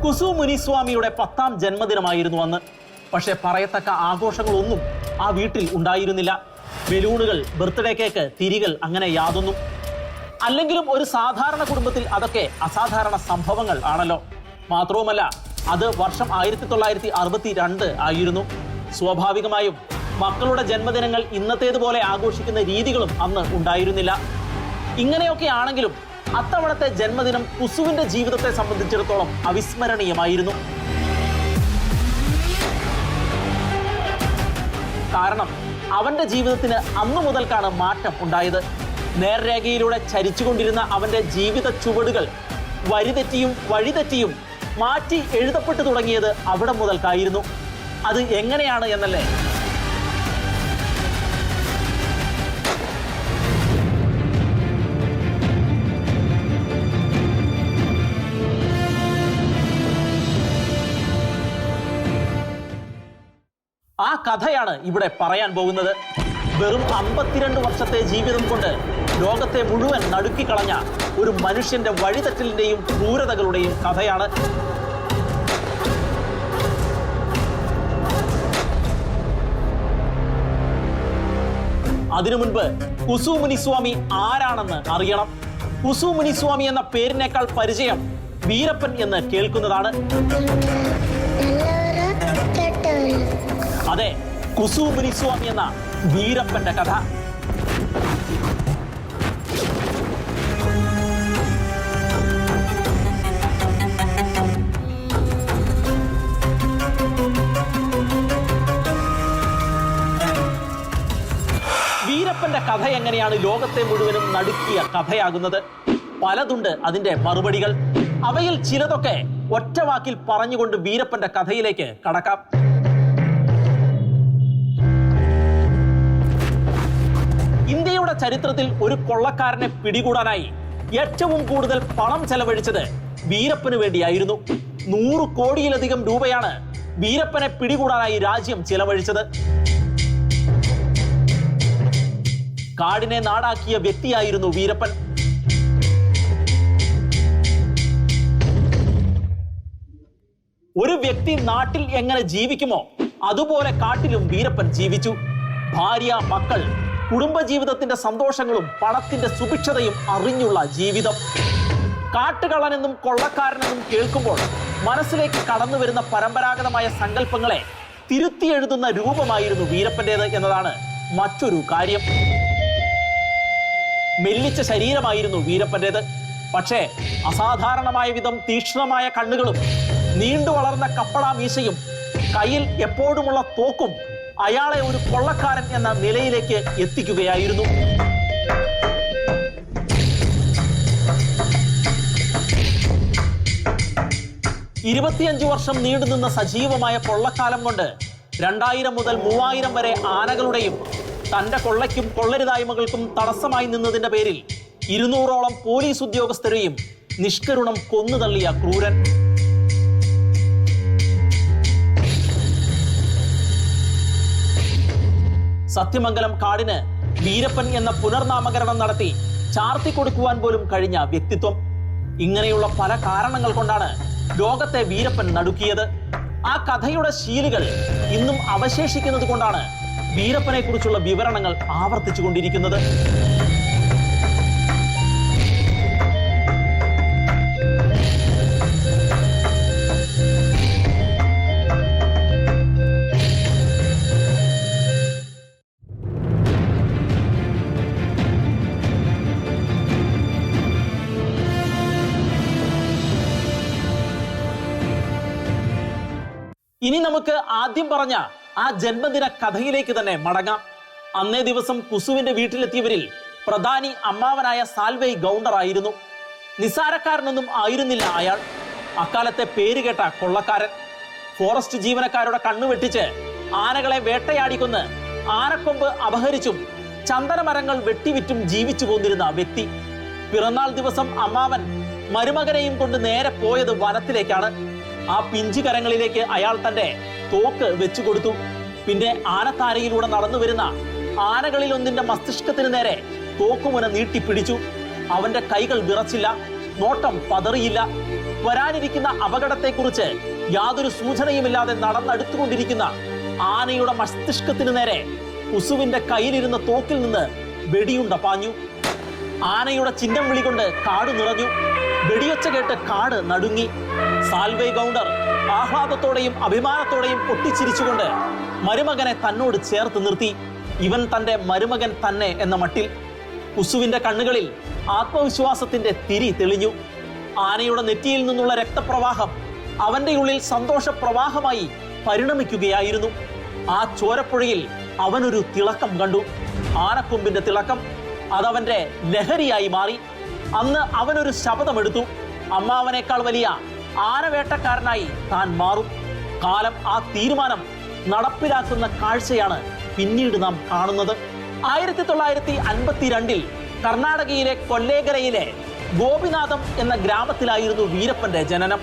കുസു മുനിസ്വാമിയുടെ 10ാം ജന്മദിനമായിരുന്നു അന്ന്. പക്ഷെ പറയത്തക്ക ആഘോഷങ്ങളൊന്നും ആ വീട്ടിൽ ഉണ്ടായിരുന്നില്ല. ബലൂണുകൾ, ബർത്ത്ഡേ കേക്ക്, തിരികൾ, അങ്ങനെ യാതൊന്നും. അല്ലെങ്കിലും ഒരു സാധാരണ കുടുംബത്തിൽ അതൊക്കെ അസാധാരണ സംഭവങ്ങൾ ആണല്ലോ. മാത്രവുമല്ല, അത് വർഷം 1962 ആയിരുന്നു. സ്വാഭാവികമായും മക്കളുടെ ജന്മദിനങ്ങൾ ഇന്നത്തേതുപോലെ ആഘോഷിക്കുന്ന രീതികളും അന്ന് ഉണ്ടായിരുന്നില്ല. ഇങ്ങനെയൊക്കെ ആണെങ്കിലും അത്തവണത്തെ ജന്മദിനം കുസുവിന്റെ ജീവിതത്തെ സംബന്ധിച്ചിടത്തോളം അവിസ്മരണീയമായിരുന്നു. കാരണം അവന്റെ ജീവിതത്തിന് അന്നു മുതൽക്കാണ് മാറ്റം ഉണ്ടായത്. നേർരേഖയിലൂടെ ചരിച്ചുകൊണ്ടിരുന്ന അവന്റെ ജീവിത ചുവടുകൾ വരിതെറ്റിയും വഴിതെറ്റിയും മാറ്റി എഴുതപ്പെട്ടു തുടങ്ങിയത് അവിടെ മുതൽക്കായിരുന്നു. അത് എങ്ങനെയാണ് എന്നല്ലേ? ആ കഥയാണ് ഇവിടെ പറയാൻ പോകുന്നത്. വെറും 52 വർഷത്തെ ജീവിതം കൊണ്ട് ലോകത്തെ മുഴുവൻ നടുക്കിക്കളഞ്ഞ ഒരു മനുഷ്യന്റെ വഴിതെറ്റലിന്റെയും ക്രൂരതകളുടെയും കഥയാണ്. അതിനു മുൻപ് കുസു മുനിസ്വാമി ആരാണെന്ന് അറിയണം. കുസു മുനിസ്വാമി എന്ന പേരിനേക്കാൾ പരിചയം വീരപ്പൻ എന്ന് കേൾക്കുന്നതാണ്. അതെ, കുസു മുനിസ്വാമി എന്ന വീരപ്പന്റെ കഥ. വീരപ്പന്റെ കഥ എങ്ങനെയാണ് ലോകത്തെ മുഴുവനും നടുക്കിയ കഥയാകുന്നത്? പലതുണ്ട് അതിന്റെ മറുപടികൾ. അവയിൽ ചിലതൊക്കെ ഒറ്റ വാക്കിൽ പറഞ്ഞുകൊണ്ട് വീരപ്പന്റെ കഥയിലേക്ക് കടക്കാം. ഇന്ത്യയുടെ ചരിത്രത്തിൽ ഒരു കൊള്ളക്കാരനെ പിടികൂടാനായി ഏറ്റവും കൂടുതൽ പണം ചെലവഴിച്ചത് വീരപ്പന് വേണ്ടിയായിരുന്നു. 100 കോടിയിലധികം രൂപയാണ് വീരപ്പനെ പിടികൂടാനായി രാജ്യം ചിലവഴിച്ചത്. കാടിനെ നാടാക്കിയ വ്യക്തിയായിരുന്നു വീരപ്പൻ. ഒരു വ്യക്തി നാട്ടിൽ എങ്ങനെ ജീവിക്കുമോ അതുപോലെ കാട്ടിലും വീരപ്പൻ ജീവിച്ചു. ഭാര്യ, മക്കൾ, കുടുംബജീവിതത്തിന്റെ സന്തോഷങ്ങളും പണത്തിന്റെ സുഭിക്ഷതയും അറിഞ്ഞുള്ള ജീവിതം. കാട്ടുകള്ളനെന്നും കൊള്ളക്കാരനെന്നും കേൾക്കുമ്പോൾ മനസ്സിലേക്ക് കടന്നു വരുന്ന പരമ്പരാഗതമായ സങ്കല്പങ്ങളെ തിരുത്തി എഴുതുന്ന രൂപമായിരുന്നു വീരപ്പന്റേത് എന്നതാണ് മറ്റൊരു കാര്യം. മെല്ലിച്ച ശരീരമായിരുന്നു വീരപ്പന്റേത്. പക്ഷേ അസാധാരണമായ വിധം തീക്ഷ്ണമായ കണ്ണുകളും നീണ്ടു വളർന്ന കപ്പള മീശയും കയ്യിൽ എപ്പോഴുമുള്ള തോക്കും അയാളെ ഒരു കൊള്ളക്കാരൻ എന്ന നിലയിലേക്ക് എത്തിക്കുകയായിരുന്നു. ഇരുപത്തിയഞ്ച് വർഷം നീണ്ടുനിന്ന സജീവമായ കൊള്ളക്കാലം കൊണ്ട് 2000 മുതൽ 3000 വരെ ആനകളുടെയും തന്റെ കൊള്ളയ്ക്കും കൊള്ളരുതായ്മകൾക്കും തടസ്സമായി നിന്നതിന്റെ പേരിൽ 200ഓളം പോലീസ് ഉദ്യോഗസ്ഥരെയും നിഷ്കരുണം കൊന്നുതള്ളിയ ക്രൂരൻ. സത്യമംഗലം കാടിന് വീരപ്പൻ എന്ന പുനർനാമകരണം നടത്തി ചാർത്തി കൊടുക്കുവാൻ പോലും കഴിഞ്ഞ വ്യക്തിത്വം. ഇങ്ങനെയുള്ള പല കാരണങ്ങൾ കൊണ്ടാണ് ലോകത്തെ വീരപ്പൻ നടുക്കിയത്. ആ കഥയുടെ ശീലുകൾ ഇന്നും അവശേഷിക്കുന്നത് കൊണ്ടാണ് വീരപ്പനെ കുറിച്ചുള്ള വിവരണങ്ങൾ ആവർത്തിച്ചുകൊണ്ടിരിക്കുന്നത്. ഇനി നമുക്ക് ആദ്യം പറഞ്ഞ ആ ജന്മദിന കഥയിലേക്ക് തന്നെ മടങ്ങാം. അന്നേ ദിവസം കുസുവിന്റെ വീട്ടിലെത്തിയവരിൽ പ്രധാനി അമ്മാവനായ സാൽവൈ ഗൗണ്ടർ ആയിരുന്നു. നിസാരക്കാരനൊന്നും ആയിരുന്നില്ല അയാൾ. അക്കാലത്തെ പേരുകേട്ട കൊള്ളക്കാരൻ. ഫോറസ്റ്റ് ജീവനക്കാരുടെ കണ്ണുവെട്ടിച്ച് ആനകളെ വേട്ടയാടിക്കൊന്ന് ആനക്കൊമ്പ് അപഹരിച്ചും ചന്ദനമരങ്ങൾ വെട്ടിവിറ്റും ജീവിച്ചു പോന്നിരുന്ന വ്യക്തി. പിറന്നാൾ ദിവസം അമ്മാവൻ മരുമകനെയും കൊണ്ട് നേരെ പോയത് വനത്തിലേക്കാണ്. ആ പിഞ്ചു കരങ്ങളിലേക്ക് അയാൾ തന്റെ തോക്ക് വെച്ചുകൊടുത്തു. പിന്നെ ആനത്താരയിലൂടെ നടന്നു വരുന്ന ആനകളിൽ ഒന്നിന്റെ മസ്തിഷ്കത്തിന് നേരെ തോക്കുമുന നീട്ടിപ്പിടിച്ചു. അവന്റെ കൈകൾ വിറച്ചില്ല, നോട്ടം പതറിയില്ല. വരാനിരിക്കുന്ന അപകടത്തെക്കുറിച്ച് യാതൊരു സൂചനയുമില്ലാതെ നടന്നടുത്തുകൊണ്ടിരിക്കുന്ന ആനയുടെ മസ്തിഷ്കത്തിന് നേരെ കുസുവിന്റെ കയ്യിലിരുന്ന തോക്കിൽ നിന്ന് വെടിയുണ്ട പാഞ്ഞു. ആനയുടെ ചിഹ്നം വിളികൊണ്ട് കാട് നിറഞ്ഞു. വെടിയൊച്ച കേട്ട് കാട് നടുങ്ങി. സാൽവേ ഗൗണ്ടർ ആഹ്ലാദത്തോടെയും അഭിമാനത്തോടെയും പൊട്ടിച്ചിരിച്ചുകൊണ്ട് മരുമകനെ തന്നോട് ചേർത്ത് നിർത്തി. ഇവൻ തന്റെ മരുമകൻ തന്നെ എന്ന മട്ടിൽ. കുസുവിന്റെ കണ്ണുകളിൽ ആത്മവിശ്വാസത്തിന്റെ തിരി തെളിഞ്ഞു. ആനയുടെ നെറ്റിയിൽ നിന്നുള്ള രക്തപ്രവാഹം അവന്റെ ഉള്ളിൽ സന്തോഷ പ്രവാഹമായി പരിണമിക്കുകയായിരുന്നു. ആ ചോരപ്പുഴയിൽ അവനൊരു തിളക്കം കണ്ടു. ആനക്കൊമ്പിന്റെ തിളക്കം. അതവന്റെ ലഹരിയായി മാറി. അന്ന് അവനൊരു ശപഥമെടുത്തു. അമ്മാവനേക്കാൾ വലിയ ആനവേട്ടക്കാരനായി താൻ മാറും. കാലം ആ തീരുമാനം നടപ്പിലാക്കുന്ന കാഴ്ചയാണ് പിന്നീട് നാം കാണുന്നത്. 1952 കർണാടകയിലെ കൊല്ലേഗരയിലെ ഗോപിനാഥം എന്ന ഗ്രാമത്തിലായിരുന്നു വീരപ്പന്റെ ജനനം.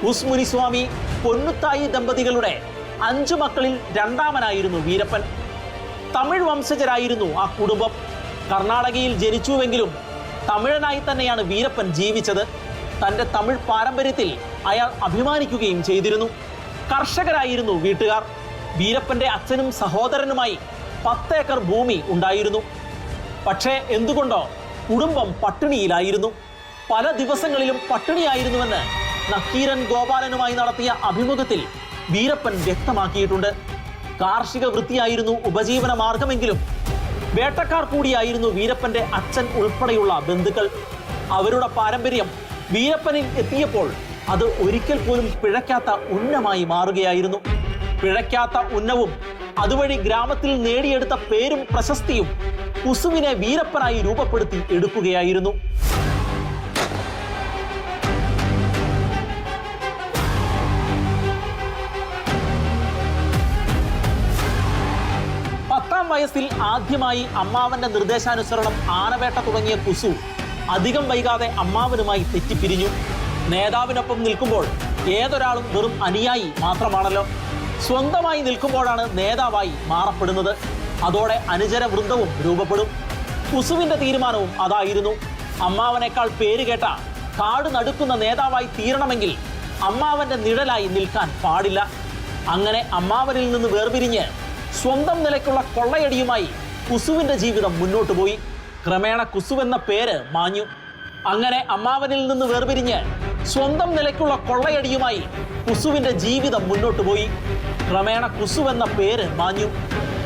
കുസ്മുനിസ്വാമി പൊന്നുത്തായി ദമ്പതികളുടെ 5 മക്കളിൽ രണ്ടാമനായിരുന്നു വീരപ്പൻ. തമിഴ് വംശജരായിരുന്നു ആ കുടുംബം. കർണാടകയിൽ ജനിച്ചുവെങ്കിലും തമിഴനായി തന്നെയാണ് വീരപ്പൻ ജീവിച്ചത്. തന്റെ തമിഴ് പാരമ്പര്യത്തിൽ അയാൾ അഭിമാനിക്കുകയും ചെയ്തിരുന്നു. കർഷകരായിരുന്നു വീട്ടുകാർ. വീരപ്പന്റെ അച്ഛനും സഹോദരനുമായി 10 ഏക്കർ ഭൂമി ഉണ്ടായിരുന്നു. പക്ഷേ എന്തുകൊണ്ടോ കുടുംബം പട്ടിണിയിലായിരുന്നു. പല ദിവസങ്ങളിലും പട്ടിണിയായിരുന്നുവെന്ന് നക്കീരൻ ഗോപാലനുമായി നടത്തിയ അഭിമുഖത്തിൽ വീരപ്പൻ വ്യക്തമാക്കിയിട്ടുണ്ട്. കാർഷിക വൃത്തിയായിരുന്നു ഉപജീവന മാർഗമെങ്കിലും വേട്ടക്കാർ കൂടിയായിരുന്നു വീരപ്പന്റെ അച്ഛൻ ഉൾപ്പെടെയുള്ള ബന്ധുക്കൾ. അവരുടെ പാരമ്പര്യം വീരപ്പനിൽ എത്തിയപ്പോൾ അത് ഒരിക്കൽ പോലും പിഴയ്ക്കാത്ത ഉന്നമായി മാറുകയായിരുന്നു. പിഴയ്ക്കാത്ത ഉന്നവും അതുവഴി ഗ്രാമത്തിൽ നേടിയെടുത്ത പേരും പ്രശസ്തിയും കുസുവിനെ വീരപ്പനായി രൂപപ്പെടുത്തി എടുക്കുകയായിരുന്നു. വയസ്സിൽ ആദ്യമായി അമ്മാവന്റെ നിർദ്ദേശാനുസരണം ആനവേട്ട തുടങ്ങിയ കുസു അധികം വൈകാതെ അമ്മാവനുമായി തെറ്റിപ്പിരിഞ്ഞു. നേതാവിനൊപ്പം നിൽക്കുമ്പോൾ ഏതൊരാളും വെറും അനുയായി മാത്രമാണല്ലോ. സ്വന്തമായി നിൽക്കുമ്പോഴാണ് നേതാവായി മാറപ്പെടുന്നത്. അതോടെ അനുചര വൃന്ദവും രൂപപ്പെടും. കുസുവിന്റെ തീരുമാനവും അതായിരുന്നു. അമ്മാവനേക്കാൾ പേരുകേട്ട കാട് നടുക്കുന്ന നേതാവായി തീരണമെങ്കിൽ അമ്മാവന്റെ നിഴലായി നിൽക്കാൻ പാടില്ല. അങ്ങനെ അമ്മാവനിൽ നിന്ന് വേർപിരിഞ്ഞ് സ്വന്തം നിലയ്ക്കുള്ള കൊള്ളയടിയുമായി കുസുവിന്റെ ജീവിതം മുന്നോട്ട് പോയി. ക്രമേണ കുസുവെന്ന പേര് മാഞ്ഞു. അങ്ങനെ അമ്മാവനിൽ നിന്ന് വേർപിരിഞ്ഞ് സ്വന്തം നിലയ്ക്കുള്ള കൊള്ളയടിയുമായി കുസുവിന്റെ ജീവിതം മുന്നോട്ട് പോയി. ക്രമേണ കുസുവെന്ന പേര് മാഞ്ഞു.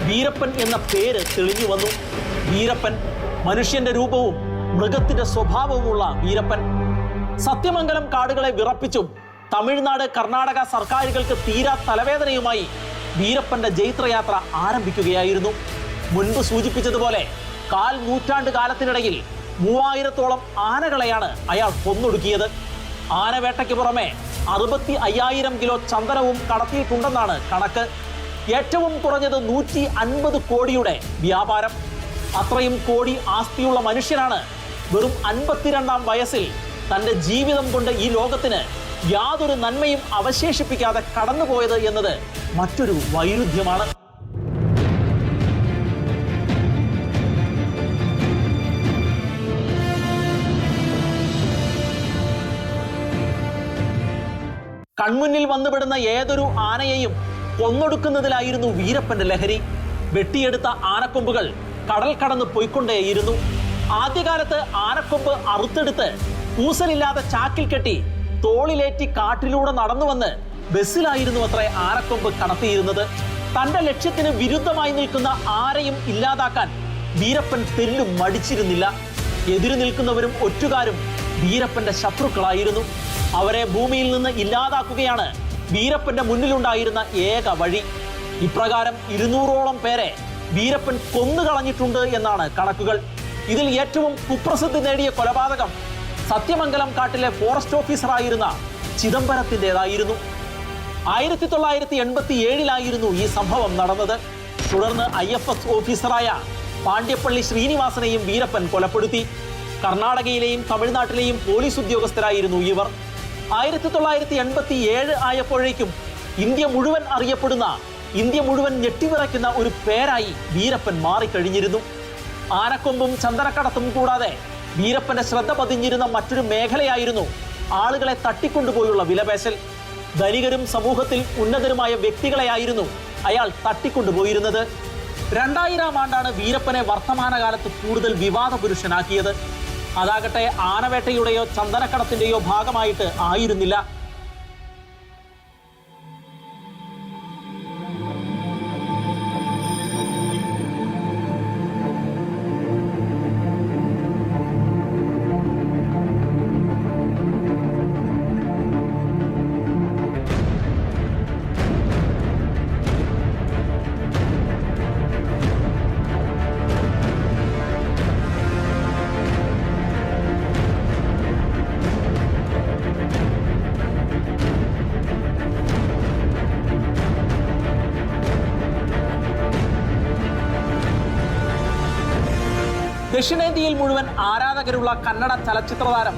വീരപ്പൻ എന്ന പേര് തെളിഞ്ഞു വന്നു. വീരപ്പൻ, മനുഷ്യന്റെ രൂപവും മൃഗത്തിന്റെ സ്വഭാവവുമുള്ള വീരപ്പൻ. സത്യമംഗലം കാടുകളെ വിറപ്പിച്ചും തമിഴ്നാട് കർണാടക സർക്കാരുകൾക്ക് തീരാ തലവേദനയുമായി വീരപ്പന്റെ ജൈത്രയാത്ര ആരംഭിക്കുകയായിരുന്നു. മുൻപ് സൂചിപ്പിച്ചതുപോലെ 1/4 നൂറ്റാണ്ട് കാലത്തിനിടയിൽ 3000-ഓളം ആനകളെയാണ് അയാൾ കൊന്നൊടുക്കിയത്. ആനവേട്ടയ്ക്ക് പുറമെ 65,000 കിലോ ചന്ദനവും കടത്തിയിട്ടുണ്ടെന്നാണ് കണക്ക്. ഏറ്റവും കുറഞ്ഞത് 150 കോടിയുടെ വ്യാപാരം. അത്രയും കോടി ആസ്തിയുള്ള മനുഷ്യനാണ് വെറും 52-ാം വയസ്സിൽ തന്റെ ജീവിതം കൊണ്ട് ഈ ലോകത്തിന് യാതൊരു നന്മയും അവശേഷിപ്പിക്കാതെ കടന്നുപോയത് എന്നത് മറ്റൊരു വൈരുദ്ധ്യമാണ്. കൺമുന്നിൽ വന്നുപെടുന്ന ഏതൊരു ആനയെയും കൊന്നൊടുക്കുന്നതിലായിരുന്നു വീരപ്പന്റെ ലഹരി. വെട്ടിയെടുത്ത ആനക്കൊമ്പുകൾ കടൽ കടന്ന് പോയിക്കൊണ്ടേയിരുന്നു. ആദ്യകാലത്ത് ആനക്കൊമ്പ് അറുത്തെടുത്ത് കൂസലില്ലാതെ ചാക്കിൽ കെട്ടി തോളിലേറ്റി കാട്ടിലൂടെ നടന്നു വന്ന് ബസ്സിലായിരുന്നു അത്രേ ആനക്കൊമ്പ് കടത്തിയിരുന്നത്. തന്റെ ലക്ഷ്യത്തിന് വിരുദ്ധമായി നിൽക്കുന്ന ആരെയും ഇല്ലാതാക്കാൻ വീരപ്പൻ തെല്ലും മടിച്ചിരുന്നില്ല. എതിരു നിൽക്കുന്നവരും ഒറ്റുകാരും വീരപ്പന്റെ ശത്രുക്കളായിരുന്നു. അവരെ ഭൂമിയിൽ നിന്ന് ഇല്ലാതാക്കുകയാണ് വീരപ്പന്റെ മുന്നിലുണ്ടായിരുന്ന ഏക വഴി. ഇപ്രകാരം 200-ഓളം പേരെ വീരപ്പൻ കൊന്നുകളഞ്ഞിട്ടുണ്ട് എന്നാണ് കണക്കുകൾ. ഇതിൽ ഏറ്റവും കുപ്രസിദ്ധി നേടിയ കൊലപാതകം സത്യമംഗലം കാട്ടിലെ ഫോറസ്റ്റ് ഓഫീസറായിരുന്ന ചിദംബരത്തിൻ്റെതായിരുന്നു. 1987-ലായിരുന്നു ഈ സംഭവം നടന്നത്. തുടർന്ന് IFS ഓഫീസറായ പാണ്ഡ്യപ്പള്ളി ശ്രീനിവാസനെയും വീരപ്പൻ കൊലപ്പെടുത്തി. കർണാടകയിലെയും തമിഴ്നാട്ടിലെയും പോലീസ് ഉദ്യോഗസ്ഥരായിരുന്നു ഇവർ. 1987 ആയപ്പോഴേക്കും ഇന്ത്യ മുഴുവൻ അറിയപ്പെടുന്ന, ഇന്ത്യ മുഴുവൻ ഞെട്ടിവിറയ്ക്കുന്ന ഒരു പേരായി വീരപ്പൻ മാറിക്കഴിഞ്ഞിരുന്നു. ആനക്കൊമ്പും ചന്ദനക്കടത്തും കൂടാതെ വീരപ്പന്റെ ശ്രദ്ധ പതിഞ്ഞിരുന്ന മറ്റൊരു മേഖലയായിരുന്നു ആളുകളെ തട്ടിക്കൊണ്ടുപോയുള്ള വിലപേശൽ. ധനികരും സമൂഹത്തിൽ ഉന്നതരുമായ വ്യക്തികളെയായിരുന്നു അയാൾ തട്ടിക്കൊണ്ടുപോയിരുന്നത്. 2000 ആണ്ടാണ് വീരപ്പനെ വർത്തമാനകാലത്ത് കൂടുതൽ വിവാദ പുരുഷനാക്കിയത്. അതാകട്ടെ ആനവേട്ടയുടെയോ ചന്ദനക്കടത്തിന്റെയോ ഭാഗമായിട്ട് ആയിരുന്നില്ല. ദക്ഷിണേന്ത്യയിൽ മുഴുവൻ ആരാധകരുള്ള കന്നഡ ചലച്ചിത്ര താരം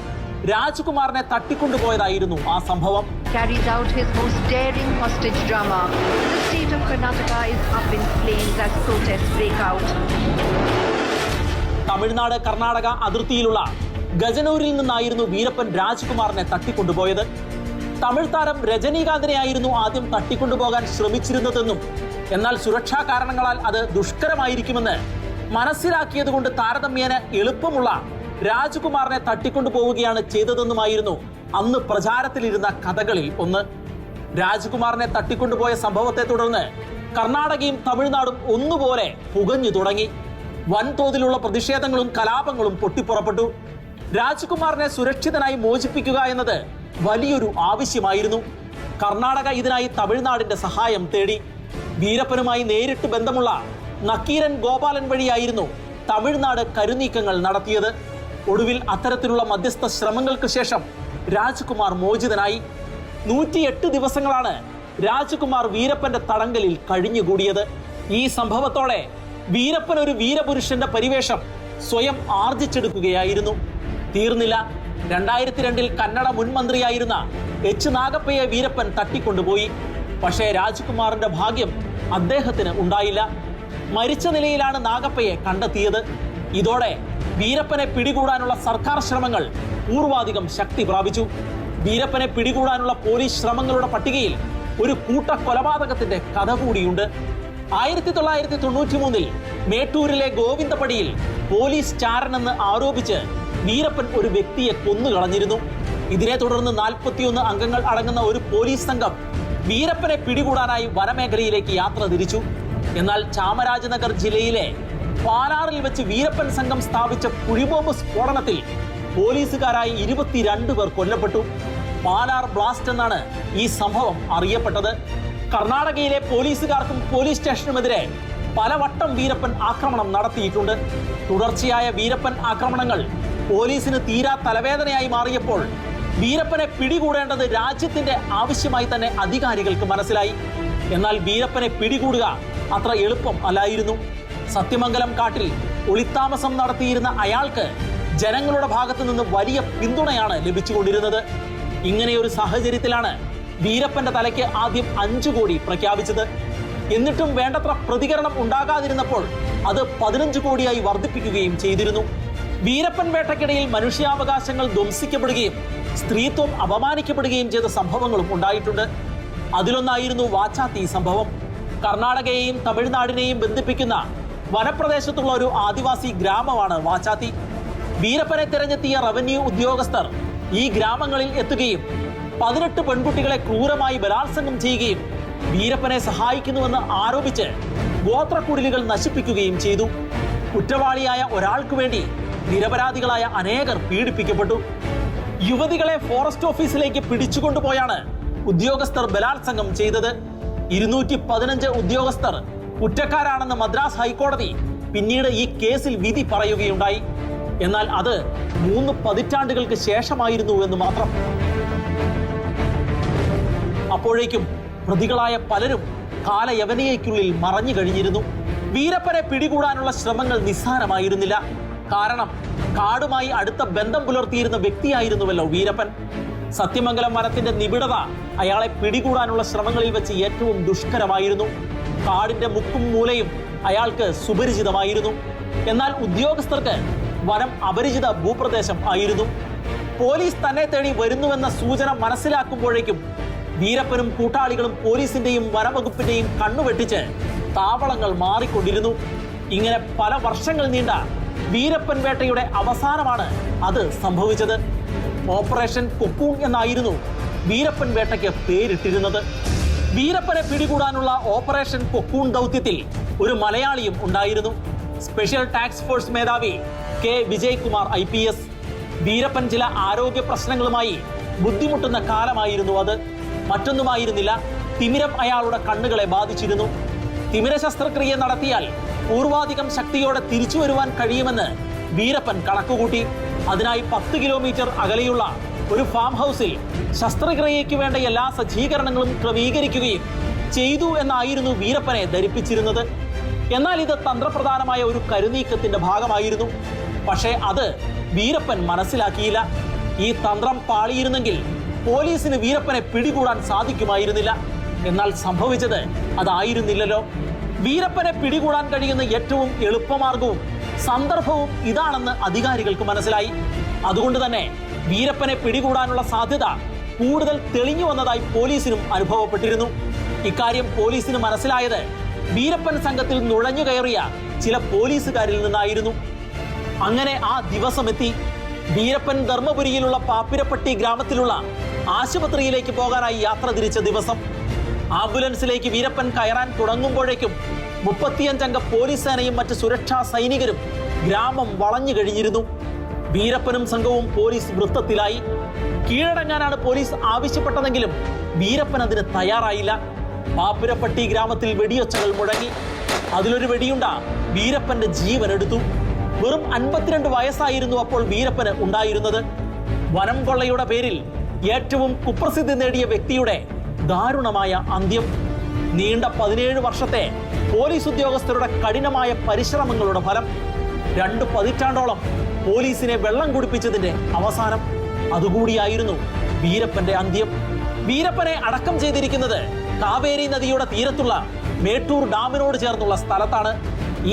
രാജ്കുമാറിനെ തട്ടിക്കൊണ്ടുപോയതായിരുന്നു ആ സംഭവം. Carries out his most daring hostage drama. The state of Karnataka is up in flames as protests break out. Tamil Nadu Karnataka അതിർത്തിയിലുള്ള ഗജനൂരിൽ നിന്നായിരുന്നു വീരപ്പൻ രാജ്കുമാറിനെ തട്ടിക്കൊണ്ടുപോയത്. തമിഴ് താരം രജനീകാന്തിനെയായിരുന്നു ആദ്യം തട്ടിക്കൊണ്ടുപോകാൻ ശ്രമിച്ചിരുന്നതെന്നും എന്നാൽ സുരക്ഷാ കാരണങ്ങളാൽ അത് ദുഷ്കരമായിരിക്കുമെന്ന് മനസ്സിലാക്കിയതുകൊണ്ട് താരതമ്യേന എളുപ്പമുള്ള രാജ്കുമാറിനെ തട്ടിക്കൊണ്ടുപോവുകയാണ് ചെയ്തതെന്നുമായിരുന്നു അന്ന് പ്രചാരത്തിലിരുന്ന കഥകളിൽ ഒന്ന്. രാജ്കുമാറിനെ തട്ടിക്കൊണ്ടുപോയ സംഭവത്തെ തുടർന്ന് കർണാടകയും തമിഴ്നാടും ഒന്നുപോലെ പുകഞ്ഞു തുടങ്ങി. വൻതോതിലുള്ള പ്രതിഷേധങ്ങളും കലാപങ്ങളും പൊട്ടിപ്പുറപ്പെട്ടു. രാജ്കുമാറിനെ സുരക്ഷിതനായി മോചിപ്പിക്കുക എന്നത് വലിയൊരു ആവശ്യമായിരുന്നു. കർണാടക ഇതിനായി തമിഴ്നാടിന്റെ സഹായം തേടി. വീരപ്പനുമായി നേരിട്ട് ബന്ധമുള്ള നക്കീരൻ ഗോപാലൻ വഴിയായിരുന്നു തമിഴ്നാട് കരുനീക്കങ്ങൾ നടത്തിയത്. ഒടുവിൽ അത്തരത്തിലുള്ള മധ്യസ്ഥ ശ്രമങ്ങൾക്ക് ശേഷം രാജ്കുമാർ മോചിതനായി. 108 ദിവസങ്ങളാണ് രാജ്കുമാർ വീരപ്പന്റെ തടങ്കലിൽ കഴിഞ്ഞുകൂടിയത്. ഈ സംഭവത്തോടെ വീരപ്പൻ ഒരു വീരപുരുഷന്റെ പരിവേഷം സ്വയം ആർജിച്ചെടുക്കുകയായിരുന്നു. തീർന്നില്ല. 2002 കന്നഡ മുൻ മന്ത്രിയായിരുന്ന എച്ച് നാഗപ്പയെ വീരപ്പൻ തട്ടിക്കൊണ്ടുപോയി. പക്ഷേ രാജ്കുമാറിന്റെ ഭാഗ്യം അദ്ദേഹത്തിന് ഉണ്ടായില്ല. മരിച്ച നിലയിലാണ് നാഗപ്പയെ കണ്ടെത്തിയത്. ഇതോടെ വീരപ്പനെ പിടികൂടാനുള്ള സർക്കാർ ശ്രമങ്ങൾ പൂർവാധികം ശക്തി പ്രാപിച്ചു. വീരപ്പനെ പിടികൂടാനുള്ള പോലീസ് ശ്രമങ്ങളുടെ പട്ടികയിൽ ഒരു കൂട്ട കൊലപാതകത്തിന്റെ കഥ കൂടിയുണ്ട്. 1993 മേട്ടൂരിലെ ഗോവിന്ദപടിയിൽ പോലീസ് ചാരനെന്ന് ആരോപിച്ച് വീരപ്പൻ ഒരു വ്യക്തിയെ കൊന്നുകളഞ്ഞിരുന്നു. ഇതിനെ തുടർന്ന് 41 അംഗങ്ങൾ അടങ്ങുന്ന ഒരു പോലീസ് സംഘം വീരപ്പനെ പിടികൂടാനായി വനമേഖലയിലേക്ക് യാത്ര തിരിച്ചു. എന്നാൽ ചാമരാജനഗർ ജില്ലയിലെ പാലാറിൽ വെച്ച് വീരപ്പൻ സംഘം സ്ഥാപിച്ച കുഴിബോംബ് സ്ഫോടനത്തിൽ പോലീസുകാരായി 22 പേർ കൊല്ലപ്പെട്ടു. പാലാർ ബ്ലാസ്റ്റ് എന്നാണ് ഈ സംഭവം അറിയപ്പെട്ടത്. കർണാടകയിലെ പോലീസുകാർക്കും പോലീസ് സ്റ്റേഷനുമെതിരെ പലവട്ടം വീരപ്പൻ ആക്രമണം നടത്തിയിട്ടുണ്ട്. തുടർച്ചയായ വീരപ്പൻ ആക്രമണങ്ങൾ പോലീസിന് തീരാ തലവേദനയായി മാറിയപ്പോൾ വീരപ്പനെ പിടികൂടേണ്ടത് രാജ്യത്തിന്റെ ആവശ്യമായി തന്നെ അധികാരികൾക്ക് മനസ്സിലായി. എന്നാൽ വീരപ്പനെ പിടികൂടുക അത്ര എളുപ്പം അല്ലായിരുന്നു. സത്യമംഗലം കാട്ടിൽ ഒളിത്താമസം നടത്തിയിരുന്ന അയാൾക്ക് ജനങ്ങളുടെ ഭാഗത്തു നിന്ന് വലിയ പിന്തുണയാണ് ലഭിച്ചുകൊണ്ടിരുന്നത്. ഇങ്ങനെയൊരു സാഹചര്യത്തിലാണ് വീരപ്പന്റെ തലയ്ക്ക് ആദ്യം 5 കോടി പ്രഖ്യാപിച്ചത്. എന്നിട്ടും വേണ്ടത്ര പ്രതികരണം ഉണ്ടാകാതിരുന്നപ്പോൾ അത് 15 കോടിയായി വർദ്ധിപ്പിക്കുകയും ചെയ്തിരുന്നു. വീരപ്പൻ വേട്ടയ്ക്കിടയിൽ മനുഷ്യാവകാശങ്ങൾ ധ്വംസിക്കപ്പെടുകയും സ്ത്രീത്വം അപമാനിക്കപ്പെടുകയും ചെയ്ത സംഭവങ്ങളും ഉണ്ടായിട്ടുണ്ട്. അതിലൊന്നായിരുന്നു വാച്ചാത്തി സംഭവം. കർണാടകയെയും തമിഴ്നാടിനെയും ബന്ധിപ്പിക്കുന്ന വനപ്രദേശത്തുള്ള ഒരു ആദിവാസി ഗ്രാമമാണ് വാച്ചാത്തി. വീരപ്പനെ തിരഞ്ഞെത്തിയ റവന്യൂ ഉദ്യോഗസ്ഥർ ഈ ഗ്രാമങ്ങളിൽ എത്തുകയും 18 പെൺകുട്ടികളെ ക്രൂരമായി ബലാത്സംഗം ചെയ്യുകയും വീരപ്പനെ സഹായിക്കുന്നുവെന്ന് ആരോപിച്ച് ഗോത്രക്കുടിലുകൾ നശിപ്പിക്കുകയും ചെയ്തു. കുറ്റവാളിയായ ഒരാൾക്ക് വേണ്ടി നിരപരാധികളായ അനേകർ പീഡിപ്പിക്കപ്പെട്ടു. യുവതികളെ ഫോറസ്റ്റ് ഓഫീസിലേക്ക് പിടിച്ചുകൊണ്ടുപോയാണ് ഉദ്യോഗസ്ഥർ ബലാത്സംഗം ചെയ്തത്. 215 ഉദ്യോഗസ്ഥർ കുറ്റക്കാരാണെന്ന് മദ്രാസ് ഹൈക്കോടതി പിന്നീട് ഈ കേസിൽ വിധി പറയുകയുണ്ടായി. എന്നാൽ അത് 3 പതിറ്റാണ്ടുകൾക്ക് ശേഷമായിരുന്നു എന്ന് മാത്രം. അപ്പോഴേക്കും പ്രതികളായ പലരും കാലയവനികയ്ക്കുള്ളിൽ മറഞ്ഞു കഴിഞ്ഞിരുന്നു. വീരപ്പനെ പിടികൂടാനുള്ള ശ്രമങ്ങൾ നിസ്സാരമായിരുന്നില്ല. കാരണം കാടുമായി അടുത്ത ബന്ധം പുലർത്തിയിരുന്ന വ്യക്തിയായിരുന്നുവല്ലോ വീരപ്പൻ. സത്യമംഗലം വനത്തിന്റെ നിബിഡത അയാളെ പിടികൂടാനുള്ള ശ്രമങ്ങളിൽ വെച്ച് ഏറ്റവും ദുഷ്കരമായിരുന്നു. കാടിന്റെ മുക്കും മൂലയും അയാൾക്ക് സുപരിചിതമായിരുന്നു. എന്നാൽ ഉദ്യോഗസ്ഥർക്ക് വനം അപരിചിത ഭൂപ്രദേശം ആയിരുന്നു. പോലീസ് തന്നെ തേടി വരുന്നുവെന്ന സൂചന മനസ്സിലാക്കുമ്പോഴേക്കും വീരപ്പനും കൂട്ടാളികളും പോലീസിന്റെയും വനവകുപ്പിന്റെയും കണ്ണുവെട്ടിച്ച് താവളങ്ങൾ മാറിക്കൊണ്ടിരുന്നു. ഇങ്ങനെ പല വർഷങ്ങൾ നീണ്ട വീരപ്പൻ വേട്ടയുടെ അവസാനമാണ് അത് സംഭവിച്ചത്. ഓപ്പറേഷൻ കൊക്കൂൺ എന്നായിരുന്നു വീരപ്പൻ വേട്ടയ്ക്ക് പേരിട്ടിരുന്നത്. വീരപ്പനെ പിടികൂടാനുള്ള ഓപ്പറേഷൻ കൊക്കൂൺ ദൗത്യത്തിൽ ഒരു മലയാളിയും ഉണ്ടായിരുന്നു. സ്പെഷ്യൽ ടാസ്ക് ഫോഴ്സ് മേധാവി കെ വിജയകുമാർ IPS. വീരപ്പൻ ചില ആരോഗ്യ പ്രശ്നങ്ങളുമായി ബുദ്ധിമുട്ടുന്ന കാലമായിരുന്നു അത്. മറ്റൊന്നുമായിരുന്നില്ല, തിമിരം അയാളുടെ കണ്ണുകളെ ബാധിച്ചിരുന്നു. തിമിര ശസ്ത്രക്രിയ നടത്തിയാൽ പൂർവാധികം ശക്തിയോടെ തിരിച്ചു വരുവാൻ കഴിയുമെന്ന് വീരപ്പൻ കണക്കുകൂട്ടി. അതിനായി 10 കിലോമീറ്റർ അകലെയുള്ള ഒരു ഫാം ഹൗസിൽ ശസ്ത്രക്രിയയ്ക്ക് വേണ്ട എല്ലാ സജ്ജീകരണങ്ങളും ക്രമീകരിക്കുകയും ചെയ്തു എന്നായിരുന്നു വീരപ്പനെ ധരിപ്പിച്ചിരുന്നത്. എന്നാൽ ഇത് തന്ത്രപ്രധാനമായ ഒരു കരുനീക്കത്തിന്റെ ഭാഗമായിരുന്നു. പക്ഷേ അത് വീരപ്പൻ മനസ്സിലാക്കിയില്ല. ഈ തന്ത്രം പാളിയിരുന്നെങ്കിൽ പോലീസിന് വീരപ്പനെ പിടികൂടാൻ സാധിക്കുമായിരുന്നില്ല. എന്നാൽ സംഭവിച്ചത് അതായിരുന്നില്ലല്ലോ. വീരപ്പനെ പിടികൂടാൻ കഴിയുന്ന ഏറ്റവും എളുപ്പമാർഗവും സന്ദർഭവും ഇതാണെന്ന് അധികാരികൾക്ക് മനസ്സിലായി. അതുകൊണ്ട് തന്നെ വീരപ്പനെ പിടികൂടാനുള്ള സാധ്യത കൂടുതൽ തെളിഞ്ഞു വന്നതായി പോലീസിനും അനുഭവപ്പെട്ടിരുന്നു. ഇക്കാര്യം പോലീസിന് മനസ്സിലായത് വീരപ്പൻ സംഘത്തിൽ നുഴഞ്ഞു കയറിയ ചില പോലീസുകാരിൽ നിന്നായിരുന്നു. അങ്ങനെ ആ ദിവസമെത്തി. വീരപ്പൻ ധർമ്മപുരിയിലുള്ള പാപ്പിരപ്പട്ടി ഗ്രാമത്തിലുള്ള ആശുപത്രിയിലേക്ക് പോകാനായി യാത്ര തിരിച്ച ദിവസം. ആംബുലൻസിലേക്ക് വീരപ്പൻ കയറാൻ തുടങ്ങുമ്പോഴേക്കും 35 അംഗ പോലീസ് സേനയും മറ്റ് സുരക്ഷാ സൈനികരും ഗ്രാമം വളഞ്ഞു കഴിഞ്ഞിരുന്നു. വീരപ്പനും സംഘവും പോലീസ് വൃത്തത്തിലായി. കീഴടങ്ങാനാണ് പോലീസ് ആവശ്യപ്പെട്ടതെങ്കിലും വീരപ്പൻ അതിന് തയ്യാറായില്ല. പാപ്പിരപ്പട്ടി ഗ്രാമത്തിൽ വെടിയൊച്ചകൾ മുഴങ്ങി. അതിലൊരു വെടിയുണ്ട വീരപ്പന്റെ ജീവൻ എടുത്തു. വെറും 52 വയസ്സായിരുന്നു അപ്പോൾ വീരപ്പന് ഉണ്ടായിരുന്നത്. വനം കൊള്ളയുടെ പേരിൽ ഏറ്റവും കുപ്രസിദ്ധി നേടിയ വ്യക്തിയുടെ ദാരുണമായ അന്ത്യം. നീണ്ട 17 വർഷത്തെ പോലീസ് ഉദ്യോഗസ്ഥരുടെ കഠിനമായ പരിശ്രമങ്ങളുടെ ഫലം. 2 പതിറ്റാണ്ടോളം പോലീസിനെ വെള്ളം കുടിപ്പിച്ചതിന്റെ അവസാനം. അതുകൂടിയായിരുന്നു വീരപ്പന്റെ അന്ത്യം. വീരപ്പനെ അടക്കം ചെയ്തിരിക്കുന്നത് കാവേരി നദിയുടെ തീരത്തുള്ള മേട്ടൂർ ഡാമിനോട് ചേർന്നുള്ള സ്ഥലത്താണ്.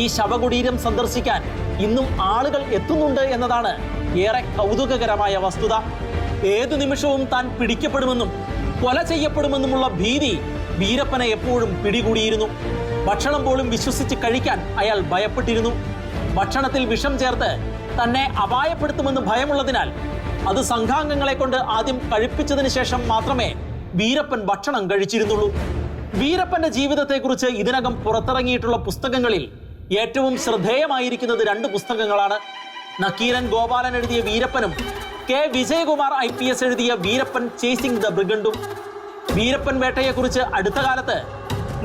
ഈ ശവകുടീരം സന്ദർശിക്കാൻ ഇന്നും ആളുകൾ എത്തുന്നുണ്ട് എന്നതാണ് ഏറെ കൗതുകകരമായ വസ്തുത. ഏതു നിമിഷവും താൻ പിടിക്കപ്പെടുമെന്നും കൊല ചെയ്യപ്പെടുമെന്നുമുള്ള ഭീതി വീരപ്പനെ എപ്പോഴും പിടികൂടിയിരുന്നു. ഭക്ഷണം പോലും വിശ്വസിച്ച് കഴിക്കാൻ അയാൾ ഭയപ്പെട്ടിരുന്നു. ഭക്ഷണത്തിൽ വിഷം ചേർത്ത് തന്നെ അപായപ്പെടുത്തുമെന്ന് ഭയമുള്ളതിനാൽ അത് സംഘാംഗങ്ങളെ കൊണ്ട് ആദ്യം കഴിപ്പിച്ചതിന് ശേഷം മാത്രമേ വീരപ്പൻ ഭക്ഷണം കഴിച്ചിരുന്നുള്ളൂ. വീരപ്പന്റെ ജീവിതത്തെക്കുറിച്ച് ഇതിനകം പുറത്തിറങ്ങിയിട്ടുള്ള പുസ്തകങ്ങളിൽ ഏറ്റവും ശ്രദ്ധേയമായിരിക്കുന്നത് 2 പുസ്തകങ്ങളാണ്. നക്കീരൻ ഗോപാലൻ എഴുതിയ വീരപ്പനും കെ വിജയകുമാർ IPS എഴുതിയ വീരപ്പൻ ചേസിംഗ് ദ ബ്രിഗണ്ടും. വീരപ്പൻ വേട്ടയെക്കുറിച്ച് അടുത്ത കാലത്ത്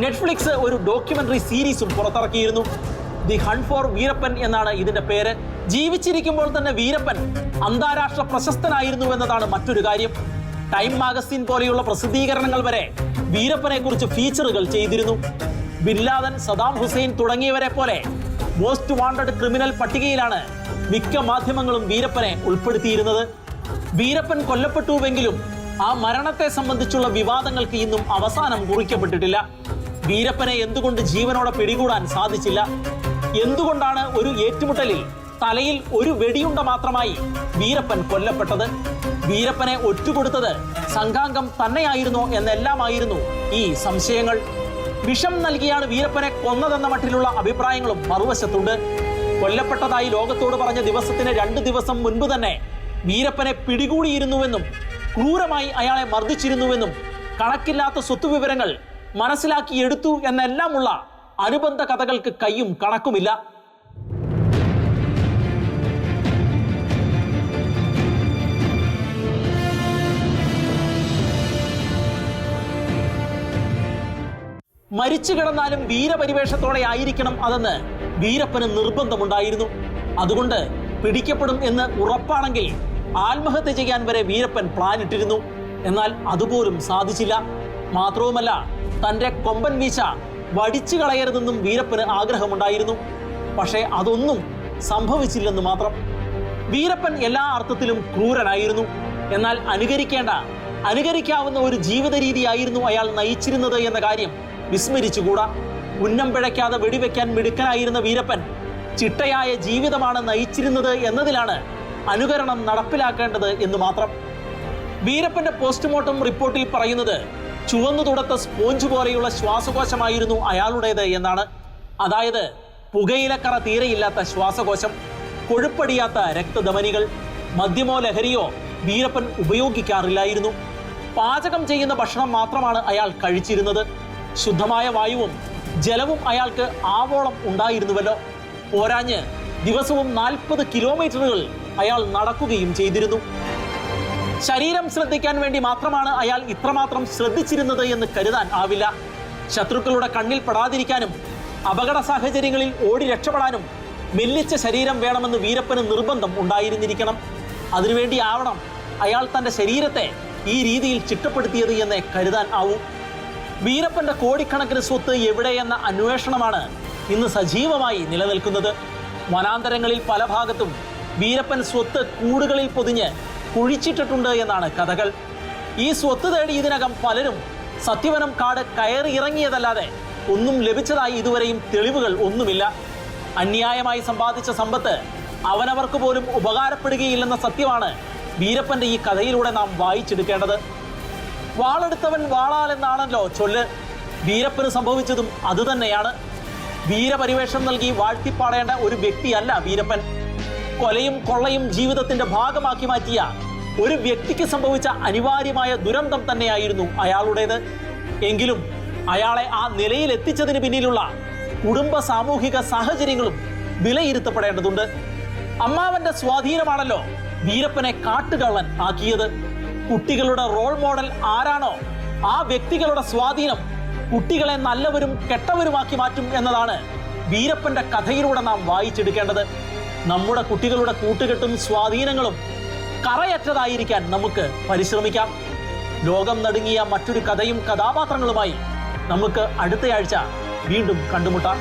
നെറ്റ്ഫ്ലിക്സ് ഒരു ഡോക്യുമെന്ററി സീരീസും പുറത്തിറക്കിയിരുന്നു. ദി ഹണ്ട് ഫോർ വീരപ്പൻ എന്നാണ് ഇതിന്റെ പേര്. ജീവിച്ചിരിക്കുമ്പോൾ തന്നെ വീരപ്പൻ അന്താരാഷ്ട്ര പ്രശസ്തനായിരുന്നു എന്നതാണ് മറ്റൊരു കാര്യം. ടൈം മാഗസിൻ പോലെയുള്ള പ്രസിദ്ധീകരണങ്ങൾ വരെ വീരപ്പനെ കുറിച്ച് ഫീച്ചറുകൾ ചെയ്തിരുന്നു. ബിൻ ലാദൻ, സദാം ഹുസൈൻ തുടങ്ങിയവരെ പോലെ മോസ്റ്റ് വാണ്ടഡ് ക്രിമിനൽ പട്ടികയിലാണ് മിക്ക മാധ്യമങ്ങളും വീരപ്പനെ ഉൾപ്പെടുത്തിയിരുന്നത്. വീരപ്പൻ കൊല്ലപ്പെട്ടുവെങ്കിലും ആ മരണത്തെ സംബന്ധിച്ചുള്ള വിവാദങ്ങൾക്ക് ഇന്നും അവസാനം കുറിക്കപ്പെട്ടിട്ടില്ല. വീരപ്പനെ എന്തുകൊണ്ട് ജീവനോടെ പിടികൂടാൻ സാധിച്ചില്ല? എന്തുകൊണ്ടാണ് ഒരു ഏറ്റുമുട്ടലിൽ തലയിൽ ഒരു വെടിയുണ്ട മാത്രമായി വീരപ്പൻ കൊല്ലപ്പെട്ടത്? വീരപ്പനെ ഒറ്റുകൊടുത്തത് സംഘാംഗം തന്നെയായിരുന്നോ എന്നെല്ലാമായിരുന്നു ഈ സംശയങ്ങൾ. വിഷം നൽകിയാണ് വീരപ്പനെ കൊന്നതെന്ന മട്ടിലുള്ള അഭിപ്രായങ്ങളും മറുവശത്തുണ്ട്. കൊല്ലപ്പെട്ടതായി ലോകത്തോട് പറഞ്ഞ ദിവസത്തിന് 2 ദിവസം മുൻപ് തന്നെ വീരപ്പനെ പിടികൂടിയിരുന്നുവെന്നും ക്രൂരമായി അയാളെ മർദ്ദിച്ചിരുന്നുവെന്നും കണക്കില്ലാത്ത സ്വത്തുവിവരങ്ങൾ മനസ്സിലാക്കിയെടുത്തു എന്നെല്ലാമുള്ള അനുബന്ധ കഥകൾക്ക് കയ്യും കണക്കുമില്ല. മരിച്ചു കിടന്നാലും വീരപരിവേഷത്തോടെ ആയിരിക്കണം അതെന്ന് വീരപ്പന് നിർബന്ധമുണ്ടായിരുന്നു. അതുകൊണ്ട് പിടിക്കപ്പെടും എന്ന് ഉറപ്പാണെങ്കിൽ ആത്മഹത്യ ചെയ്യാൻ വരെ വീരപ്പൻ പ്ലാൻ ഇട്ടിരുന്നു. എന്നാൽ അതുപോലും സാധിച്ചില്ല. മാത്രവുമല്ല, തന്റെ കൊമ്പൻ വീശ വടിച്ചു കളയരുതെന്നും വീരപ്പന് ആഗ്രഹമുണ്ടായിരുന്നു. പക്ഷേ അതൊന്നും സംഭവിച്ചില്ലെന്ന് മാത്രം. വീരപ്പൻ എല്ലാ അർത്ഥത്തിലും ക്രൂരനായിരുന്നു. എന്നാൽ അനുകരിക്കാവുന്ന ഒരു ജീവിത രീതിയായിരുന്നു അയാൾ നയിച്ചിരുന്നത് എന്ന കാര്യം വിസ്മരിച്ചുകൂടാ. ഉന്നം പിഴയ്ക്കാതെ വെടിവെക്കാൻ മിടുക്കനായിരുന്ന വീരപ്പൻ ചിട്ടയായ ജീവിതമാണ് നയിച്ചിരുന്നത് എന്നതിലാണ് അനുകരണം നടപ്പിലാക്കേണ്ടത് എന്ന് മാത്രം. വീരപ്പന്റെ പോസ്റ്റ്മോർട്ടം റിപ്പോർട്ടിൽ പറയുന്നത് ചുവന്നു തുടത്ത സ്പോഞ്ച് പോലെയുള്ള ശ്വാസകോശമായിരുന്നു അയാളുടേത് എന്നാണ്. അതായത് പുകയിലക്കറ തീരെയില്ലാത്ത ശ്വാസകോശം, കൊഴുപ്പടിയാത്ത രക്തധമനികൾ. മദ്യമോ ലഹരിയോ വീരപ്പൻ ഉപയോഗിക്കാറില്ലായിരുന്നു. പാചകം ചെയ്യുന്ന ഭക്ഷണം മാത്രമാണ് അയാൾ കഴിച്ചിരുന്നത്. ശുദ്ധമായ വായുവും ജലവും അയാൾക്ക് ആവോളം ഉണ്ടായിരുന്നുവല്ലോ. പോരാഞ്ഞ് ദിവസവും 40 കിലോമീറ്ററുകൾ അയാൾ നടക്കുകയും ചെയ്തിരുന്നു. ശരീരം ശ്രദ്ധിക്കാൻ വേണ്ടി മാത്രമാണ് അയാൾ ഇത്രമാത്രം ശ്രദ്ധിച്ചിരുന്നത് എന്ന് കരുതാൻ ആവില്ല. ശത്രുക്കളുടെ കണ്ണിൽ പെടാതിരിക്കാനും അപകട സാഹചര്യങ്ങളിൽ ഓടി രക്ഷപ്പെടാനും മെല്ലിച്ച ശരീരം വേണമെന്ന് വീരപ്പന് നിർബന്ധം ഉണ്ടായിരുന്നിരിക്കണം. അതിനുവേണ്ടി ആവണം അയാൾ തന്റെ ശരീരത്തെ ഈ രീതിയിൽ ചിട്ടപ്പെടുത്തിയത് എന്ന് കരുതാൻ ആവൂ. വീരപ്പന്റെ കോടിക്കണക്കിന് സ്വത്ത് എവിടെയെന്ന അന്വേഷണമാണ് ഇന്ന് സജീവമായി നിലനിൽക്കുന്നത്. വനാന്തരങ്ങളിൽ പല ഭാഗത്തും വീരപ്പൻ സ്വത്ത് കൂടുകളിൽ പൊതിഞ്ഞ് കുഴിച്ചിട്ടിട്ടുണ്ട് എന്നാണ് കഥകൾ. ഈ സ്വത്ത് തേടി ഇതിനകം പലരും സത്യവനം കാട് കയറി ഇറങ്ങിയതല്ലാതെ ഒന്നും ലഭിച്ചതായി ഇതുവരെയും തെളിവുകൾ ഒന്നുമില്ല. അന്യായമായി സമ്പാദിച്ച സമ്പത്ത് അവനവർക്ക് പോലും ഉപകാരപ്പെടുകയില്ലെന്ന സത്യമാണ് വീരപ്പന്റെ ഈ കഥയിലൂടെ നാം വായിച്ചെടുക്കേണ്ടത്. വാളെടുത്തവൻ വാളാൽ എന്നാണല്ലോ ചൊല്ല്. വീരപ്പന് സംഭവിച്ചതും അതുതന്നെയാണ്. വീരപരിവേഷം നൽകി വാഴ്ത്തിപ്പാടേണ്ട ഒരു വ്യക്തിയല്ല വീരപ്പൻ. കൊലയും കൊള്ളയും ജീവിതത്തിന്റെ ഭാഗമാക്കി മാറ്റിയ ഒരു വ്യക്തിക്ക് സംഭവിച്ച അനിവാര്യമായ ദുരന്തം തന്നെയായിരുന്നു അയാളുടേത്. എങ്കിലും അയാളെ ആ നിലയിൽ എത്തിച്ചതിന് പിന്നിലുള്ള കുടുംബ സാമൂഹിക സാഹചര്യങ്ങളും വിലയിരുത്തപ്പെടേണ്ടതുണ്ട്. അമ്മാവന്റെ സ്വാധീനമാണല്ലോ വീരപ്പനെ കാട്ടുകള്ളൻ ആക്കിയത്. കുട്ടികളുടെ റോൾ മോഡൽ ആരാണോ ആ വ്യക്തികളുടെ സ്വാധീനം കുട്ടികളെ നല്ലവരും കെട്ടവരുമാക്കി മാറ്റും എന്നതാണ് വീരപ്പന്റെ കഥയിലൂടെ നാം വായിച്ചെടുക്കേണ്ടത്. നമ്മുടെ കുട്ടികളുടെ കൂട്ടുകെട്ടും സ്വാധീനങ്ങളും കറയറ്റതായിരിക്കാൻ നമുക്ക് പരിശ്രമിക്കാം. ലോകം നടുങ്ങിയ മറ്റൊരു കഥയും കഥാപാത്രങ്ങളുമായി നമുക്ക് അടുത്തയാഴ്ച വീണ്ടും കണ്ടുമുട്ടാം.